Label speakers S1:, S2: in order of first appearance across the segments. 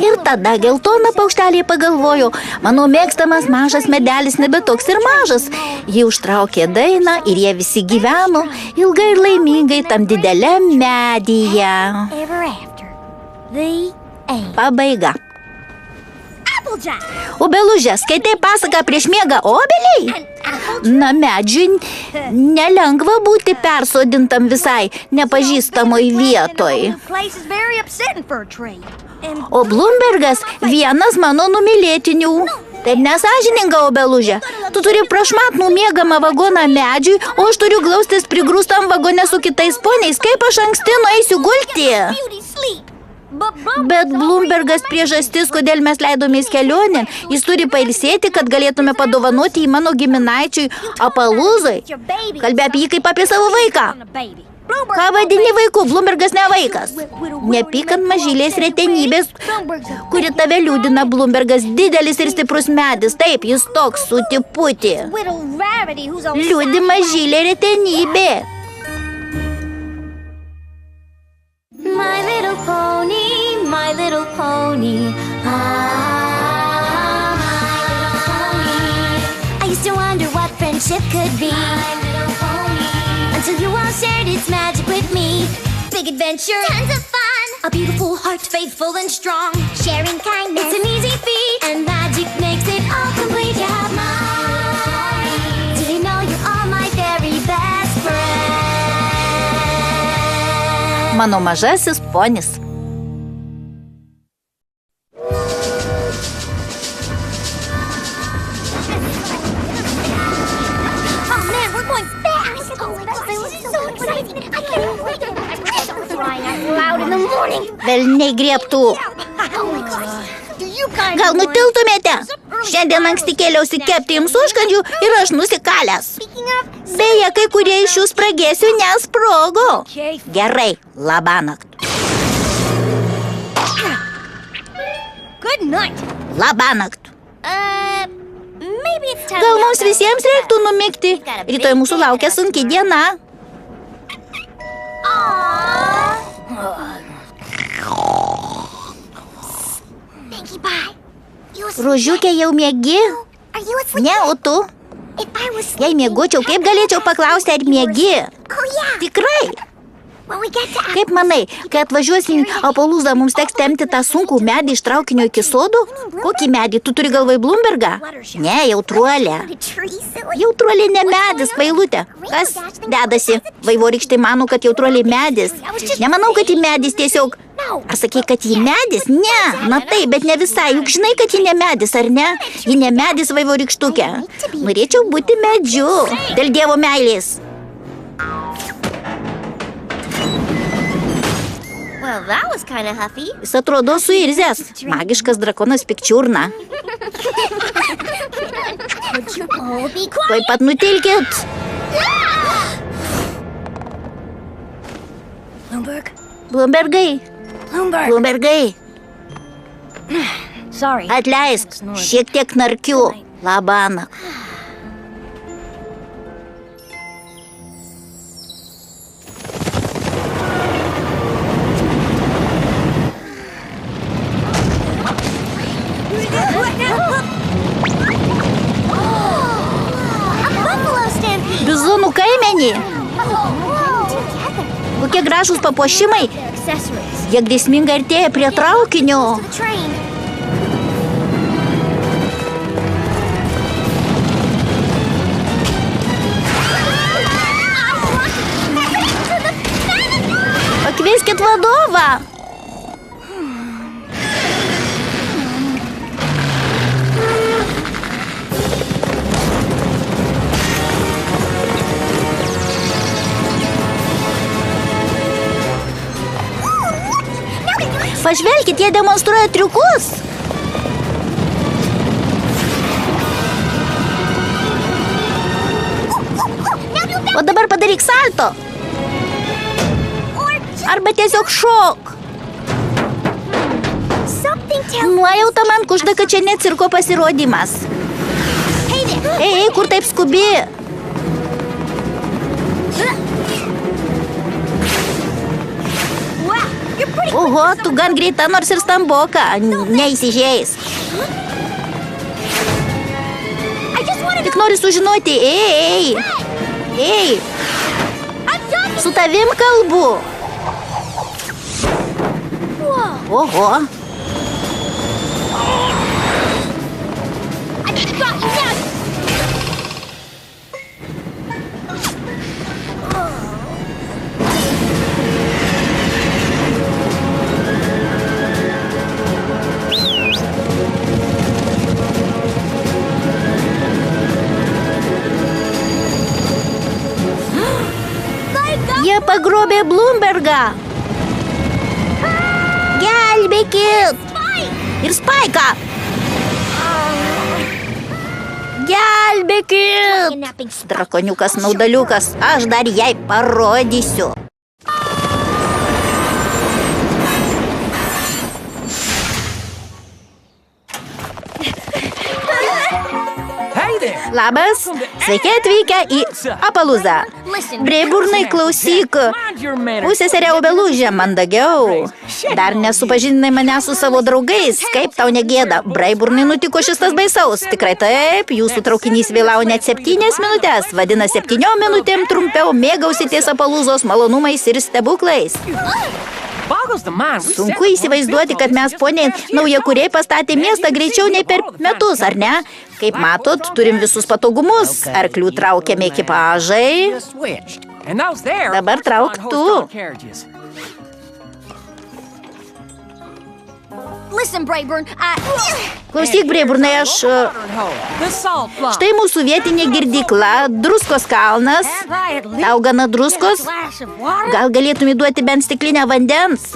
S1: Ir tada geltona paukštelė pagalvojo, mano mėgstamas mažas medelis nebetoks ir mažas. Ji užtraukė dainą ir jie visi gyveno ilgai ir laimingai tam dideliam medyje. Pabaiga. Obeluže, skaitai pasaką prieš miegą obeliai? Na, medžiui nelengva būti persodintam visai nepažįstamoj vietoj. O Blumbergas vienas mano numylėtinių. Taip nesąžininga, obeluže. Tu turi prašmatnų miegamą vagoną medžiui, o aš turiu glaustis prigrūstam vagone su kitais poniais. Kaip aš anksti nueisiu gulti? Bet Blumbergas priežastis, kodėl mes leidomės kelionėn. Jis turi pailsėti, kad galėtume padovanoti į mano giminaičiui Apalūzai. Kalbė apie jį kaip apie savo vaiką. Ką vadini vaiku? Blumbergas ne vaikas. Nepykant mažylės retenybės, kuri tave liūdina. Blumbergas didelis ir stiprus medis. Taip, jis toks sutiputį. Liūdi mažylė retenybė.
S2: My little pony, my little pony. Ah, my little pony. I used to wonder what friendship could be. My little pony. Until you all shared its magic with me. Big adventure, tons of fun. A beautiful heart, faithful and strong. Sharing kindness, it's an easy feat. And magic makes it all complete. You have mine. Do you know you're all my very best friend?
S1: Mano mažasis ponis. Velniai griebtų. Gal nutiltumėte? Šiandien anksti kėliausi kepti jums užkandžių ir aš nusikalęs. Beje, kai kurie iš jų spragėsių nesprogo. Gerai, labanakt. Labanakt. Gal mums visiems reiktų numigti? Rytoj mūsų laukia sunki diena. Rožiukė, jau miegi? Ne, o tu? Jei miegočiau, kaip galėčiau paklausti, ar miegi? Tikrai? Kaip manai, kai atvažiuosim Apalūzą, mums teks tempti tą sunkų medį iš traukinio iki sodų? Kokį medį? Tu turi galvai Blumbergą? Ne, jautruolė. Jautruolė ne medis, kvailutė. Kas dedasi? Vaivorykštė mano, kad jautruolė medis. Nemanau, kad ji medis tiesiog. Ar sakai, kad ji medis? Ne, na taip, bet ne visai. Juk žinai, kad ji ne medis, ar ne? Ji ne medis, vaivorykštukė. Norėčiau būti medžiu. Dėl Dievo meilės. Jis atrodo suirzęs. Magiškas drakonas Pikčiurna. Tuoj pat nutilkit. Blumbergai. Blumbergai. Atleisk, šiek tiek narkiu. Labanakt. Bizonų kaimenį. Kokie gražūs papuošimai. Jie grėsmingai artėja prie traukinio. Pakvieskit vadovą. Pažvelkit, jie demonstruoja triukus. O dabar padaryk salto. Arba tiesiog šok. Nuojauta man kužda, kad čia ne cirko pasirodymas. Ei, kur taip skubi? Oho, tu gan greita, nors ir stamboka. Neįsižeis. Tik noriu sužinoti, ei. Su tavim kalbu. Oho. Jie pagrobė Bloombergą. Gelbėkit. Ir Spaiką. Gelbėkit. Drakoniukas naudaliukas. Aš dar jai parodysiu. Labas, sveiki atvykę į Apalūzą. Breiburnai, klausyk. Pusseserė Obelūžė, mandagiau. Dar nesupažindinai mane su savo draugais. Kaip tau negėda? Breiburnai, nutiko šis tas baisaus. Tikrai taip, jūsų traukinys vėlavo net 7 minutės. Vadina 7 minutėm trumpiau mėgausitės Apalūzos malonumais ir stebuklais. Sunku įsivaizduoti, kad mes poniai naujakuriai pastatė miestą greičiau nei per metus, ar ne? Kaip matot, turim visus patogumus. Arklių traukiami ekipažai. Dabar trauk tu. Klausyk, Breiburnai, štai mūsų vietinė girdykla, Druskos kalnas. Tau gana druskos? Gal galėtum įduoti bent stiklinę vandens?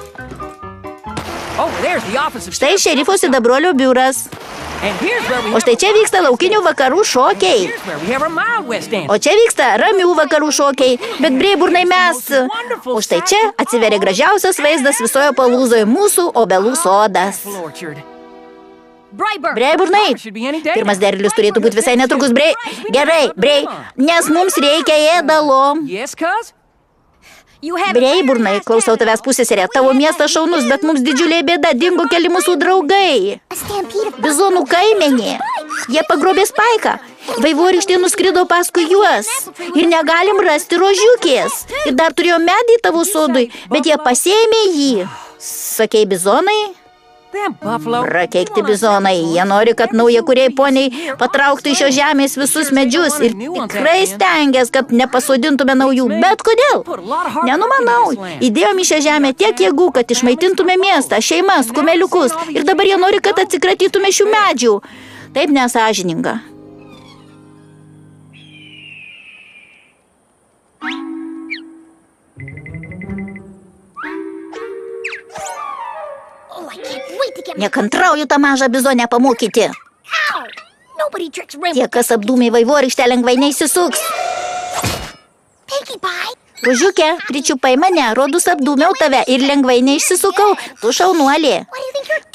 S1: Štai šerifo Sidabrolio biuras. O štai čia vyksta laukinių vakarų šokiai. O čia vyksta ramių vakarų šokiai. Bet Breiburnai mes... O štai čia atsiveria gražiausias vaizdas visoje Apalūzoje, mūsų obelų sodas. Breiburnai, pirmas derlius turėtų būti visai netrukus. Gerai, nes mums reikia ėdalo. Breiburnai, klausau tavęs pusseserė, tavo miestas šaunus, bet mums didžiulė bėda, dingo keli mūsų draugai. Bizonų kaimenė. Jie pagrobė Spaiką. Vaivorykštė nuskrido paskui juos. Ir negalim rasti rožiukės. Ir dar turėjo medį tavo sodui, bet jie pasėmė jį. Sakei, bizonai? Prakeikti bizonai. Jie nori, kad naujakuriai poniai patrauktų iš šios žemės visus medžius ir tikrai stengias, kad nepasodintume naujų. Bet kodėl? Nenumanau. Įdėjom į šią žemę tiek jėgų, kad išmaitintume miestą, šeimas, kumeliukus. Ir dabar jie nori, kad atsikratytume šių medžių. Taip nesąžininga. Nekantrauju tą mažą bizonę pamokyti. Tie, kas apdūmė vaivorykštę, lengvai neįsisuks. Rožiukė, pričiupai mane, rodus apdūmiau tave ir lengvai neišsisukau. Tu šaunuolė.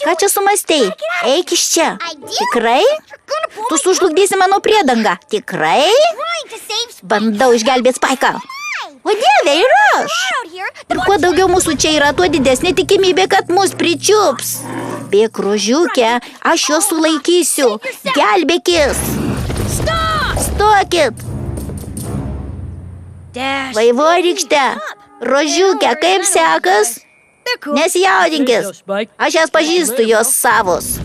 S1: Ką čia sumastei? Eik iš čia. Tikrai? Tu sužlugdysi mano priedangą. Tikrai? Bandau išgelbėti Spaiką. O Dieve, ir aš. Ir kuo daugiau mūsų čia yra, tuo didesnė tikimybė, kad mus pričiups. Bėk, rožiukė, aš juos sulaikysiu. Gelbėkis. Stokit. Vaivorykšte, rožiukė, kaip sekas? Nesijaudinkis. Aš jas pažįstu, jos savos.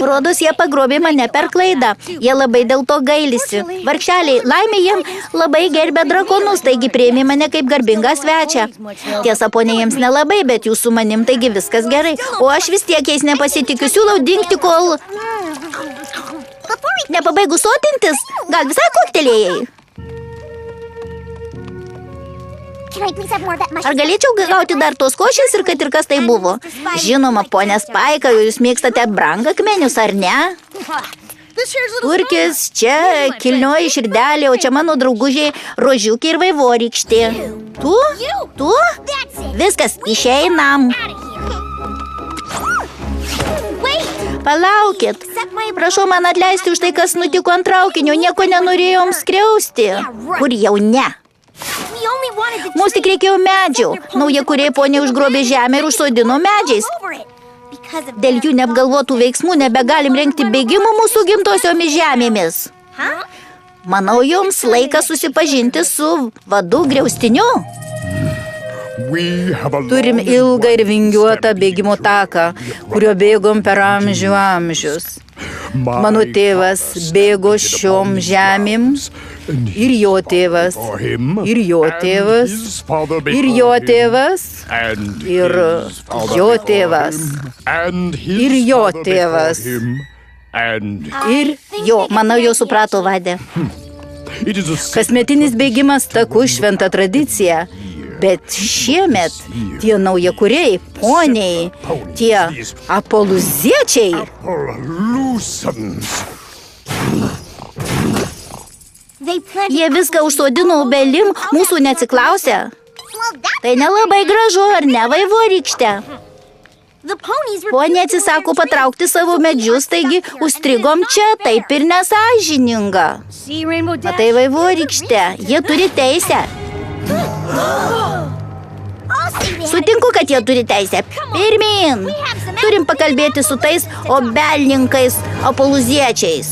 S1: Rodos, jie pagrobė mane per klaidą. Jie labai dėl to gailisi. Vargšeliai, laimė jiem labai gerbė drakonus, taigi priėmė mane kaip garbingą svečią. Tiesa, ponė, jiems nelabai, bet jūs su manim, taigi viskas gerai. O aš vis tiek jais nepasitikiu, siūlau dingti, kol... Nepabaigus sotintis, gal visai koktelėjai? Ar galėčiau gauti dar tos košės ir kad ir kas tai buvo? Žinoma, ponė Spaika, jūs mėgstate brangakmenius, ar ne? Turkis, čia kilnioji širdelė, o čia mano draugužiai rožiukė ir vaivorykštė. Tu? Tu? Viskas, išeinam. Palaukit. Prašau man atleisti už tai, kas nutiko ant traukinio. Nieko nenorėjom skriausti. Kur jau ne? Mums tik reikėjo medžių. Naujakuriai poniai užgrobė žemę ir užsodino medžiais. Dėl jų neapgalvotų veiksmų nebegalim rengti bėgimų mūsų gimtosiomis žemėmis. Manau, jums laikas susipažinti su vadu griaustiniu.
S3: Turim ilgą ir vingiuotą bėgimo taką, kurio bėgom per amžius. Mano tėvas bėgo šiom žemėm ir jo tėvas, ir jo tėvas, ir jo tėvas, ir jo tėvas, ir jo tėvas.
S1: Ir jo, manau, jau suprato vadė.
S3: Kasmetinis bėgimas taku šventa tradicija. Bet šiemet tie naujakuriai, poniai, tie apoluziečiai.
S1: Jie viską užsodino obelim, mūsų neatsiklausė. Tai nelabai gražu, ar ne, vaivorykšte? Ponė atsisako patraukti savo medžius, taigi užstrigom čia, taip ir nesąžininga. Matai, vaivorykšte, jie turi teisę. Sutinku, kad jie turi teisę. Pirmyn. Turim pakalbėti su tais obelininkais, apoluziečiais.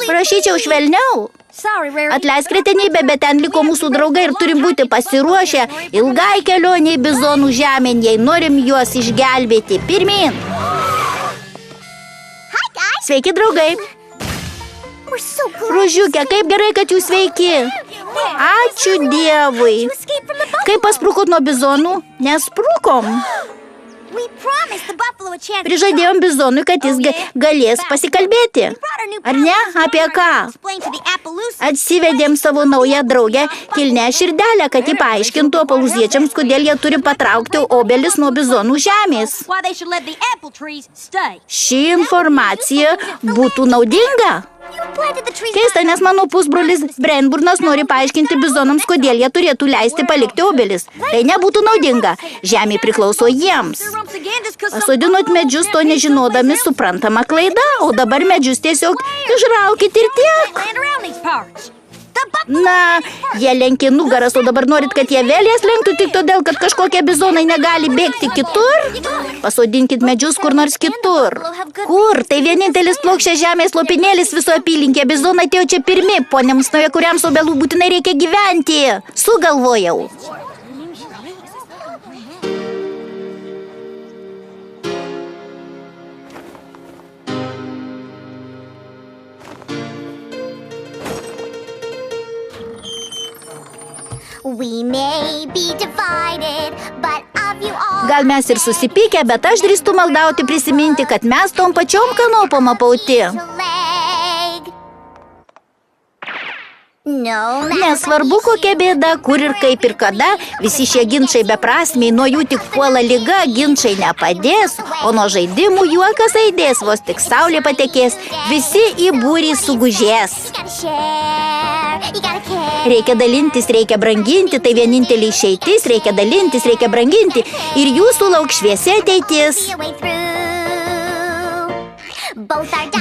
S1: Prašyčiau švelniau. Atleisk, kretenybė, bet ten liko mūsų draugai ir turim būti pasiruošę ilgai kelioniai bizonų žemėn, jei norim juos išgelbėti. Pirmyn. Sveiki, draugai. Rožiukė, kaip gerai, kad jūs sveiki. Ačiū Dievui. Kaip pasprukot nuo bizonų? Nesprukom. Prižadėjom bizonui, kad jis galės pasikalbėti. Ar ne? Apie ką? Atsivedėm savo naują draugę, kilnę širdelę, kad ji paaiškintų apoluziečiams, kodėl jie turi patraukti obelis nuo bizonų žemės. Ši informacija būtų naudinga. Keista, nes mano pusbrolis Brenburnas nori paaiškinti bizonams, kodėl jie turėtų leisti palikti obelis. Tai nebūtų naudinga. Žemė priklauso jiems. Pasodinot medžius, to nežinodami, suprantama klaida, o dabar medžius tiesiog išraukit ir tiek. Na, jie lenkia nugaras, o dabar norit, kad jie vėl jas lenktų tik todėl, kad kažkokie bizonai negali bėgti kitur? Pasodinkit medžius kur nors kitur. Kur? Tai vienintelis plokščias žemės lopinėlis viso apylinkė. Bizonai atėjo čia pirmi. Poniams naujakuriams obelų būtinai reikia gyventi. Sugalvojau. Gal mes ir susipykę, bet aš drįstu maldauti prisiminti, kad mes tom pačiom kanopom apauti. Nesvarbu, kokia bėda, kur ir kaip ir kada, visi šie ginčai beprasmiai, nuo jų tik puola liga, ginčai nepadės, o nuo žaidimų juokas aidės, vos tik saulė patekės, visi į būrį sugužės. Reikia dalintis, reikia branginti, tai vienintelė išeitis, reikia dalintis, reikia branginti ir jūsų lauks šviesi ateitis.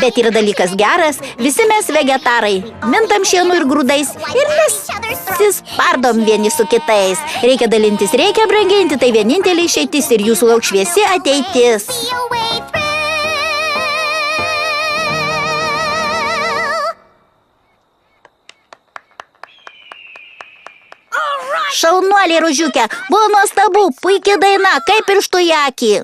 S1: Bet yra dalykas geras, visi mes vegetarai, mintam šienu ir grūdais ir nesispardom vieni su kitais. Reikia dalintis, reikia branginti, tai vienintelė išeitis ir jūsų lauks šviesi ateitis. Šaunuolė, Rožiukė, buvo nuostabu, puikia daina, kaip pirštų į akį.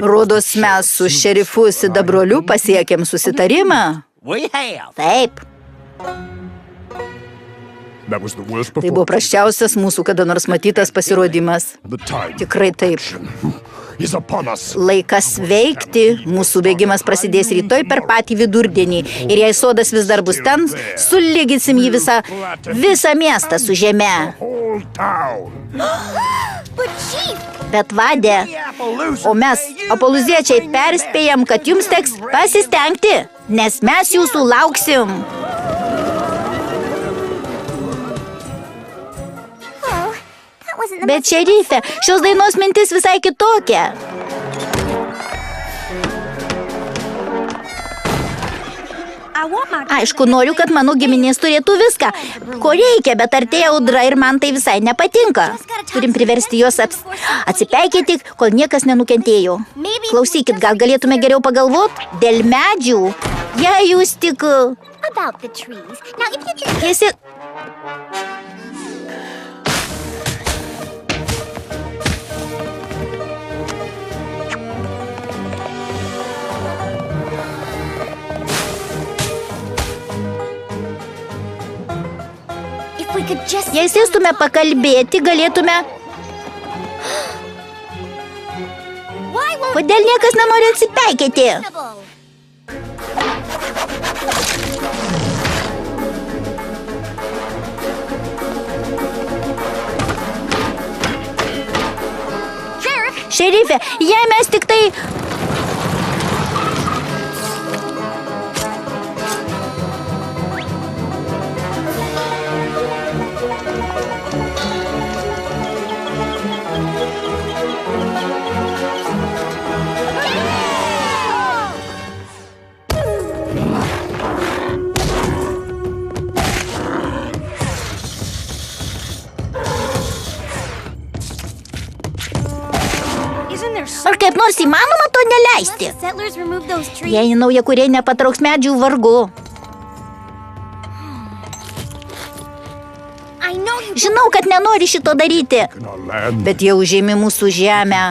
S3: Rodos mes su šerifu Sidabroliu pasiekėm susitarimą.
S1: Taip.
S3: Tai buvo prasčiausias mūsų kada nors matytas pasirodymas. Tikrai taip. Laikas veikti, mūsų bėgimas prasidės rytoj per patį vidurdienį. Ir jei sodas vis dar bus ten, sulyginsim jį visą miestą su žeme. Bet vadė, o mes, apoluziečiai, perspėjam, kad jums teks pasistengti, nes mes jūsų lauksim.
S1: Bet šerife, šios dainos mintis visai kitokia. Aišku, noriu, kad mano giminės turėtų viską, ko reikia, bet artėja audra ir man tai visai nepatinka. Turim priversti juos atsipeikėti, kol niekas nenukentėjo. Klausykit, gal galėtume geriau pagalvoti dėl medžių, jei jūs tik... Esi... Jei sėstume pakalbėti, galėtume... Kodėl niekas nenori atsipeikėti? Šerife, jei mes tik tai... Ar kaip nors įmanoma to neleisti? Jei naujakuriai nepatrauks medžių, vargu. Žinau, kad nenori šito daryti, bet jie užėmė mūsų žemę.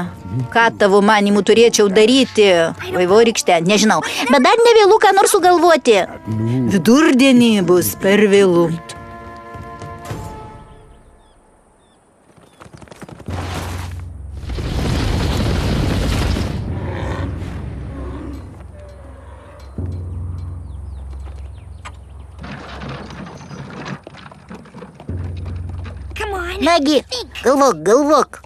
S1: Ką tavo manimų turėčiau daryti? Vaivorykšte, nežinau, bet dar ne vėlu ką nors sugalvoti. Vidurdienį bus per vėlu. Nagi, galvok.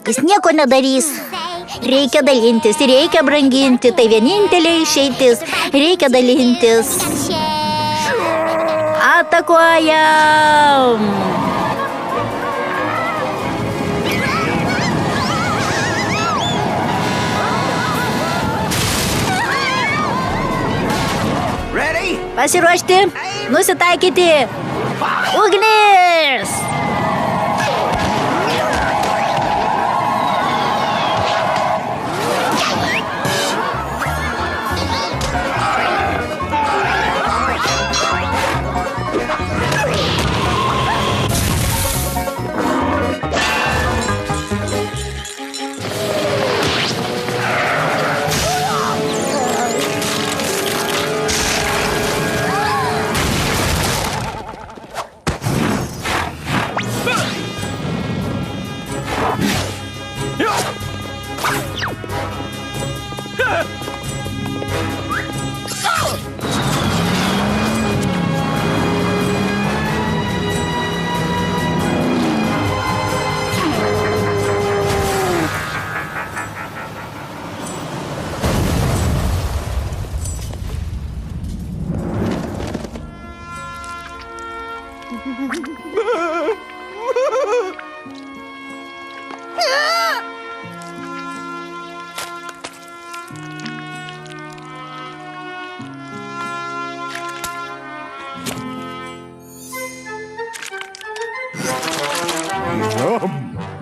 S1: Jis nieko nedarys. Reikia dalintis, reikia branginti. Tai vienintelė išeitis. Reikia dalintis. Atakuojam! Pasiruošti, nusitaikyti. Ugnis!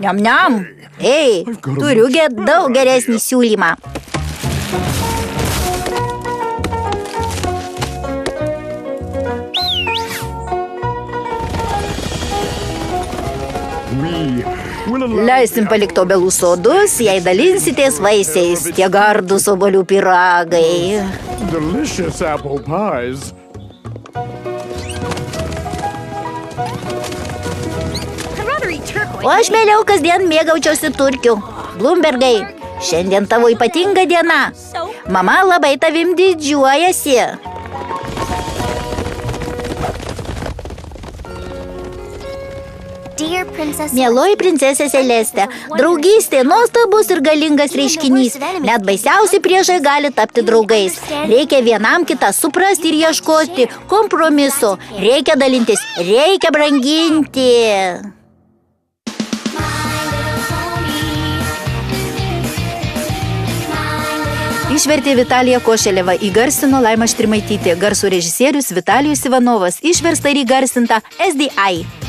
S1: Niam, niam. Ei, turiu daug geresnį siūlymą. Leisim palikti obelų sodus, jei dalinsitės vaisiais, tie gardūs obuolių pyragai.
S4: Delicious apple pies.
S1: O aš mieliau kasdien mėgaučiausi turkių. Bloombergai, šiandien tavo ypatinga diena. Mama labai tavim didžiuojasi. Mieloji princesė Celeste, draugystė nuostabus ir galingas reiškinys. Net baisiausi priešai gali tapti draugais. Reikia vienam kitą suprasti ir ieškoti kompromiso. Reikia dalintis, reikia branginti.
S3: Išvertė Vitalija Košeleva, įgarsino Laima Štrimaitytė, garso režisierius Vitalijus Ivanovas, išversta ir įgarsinta SDI.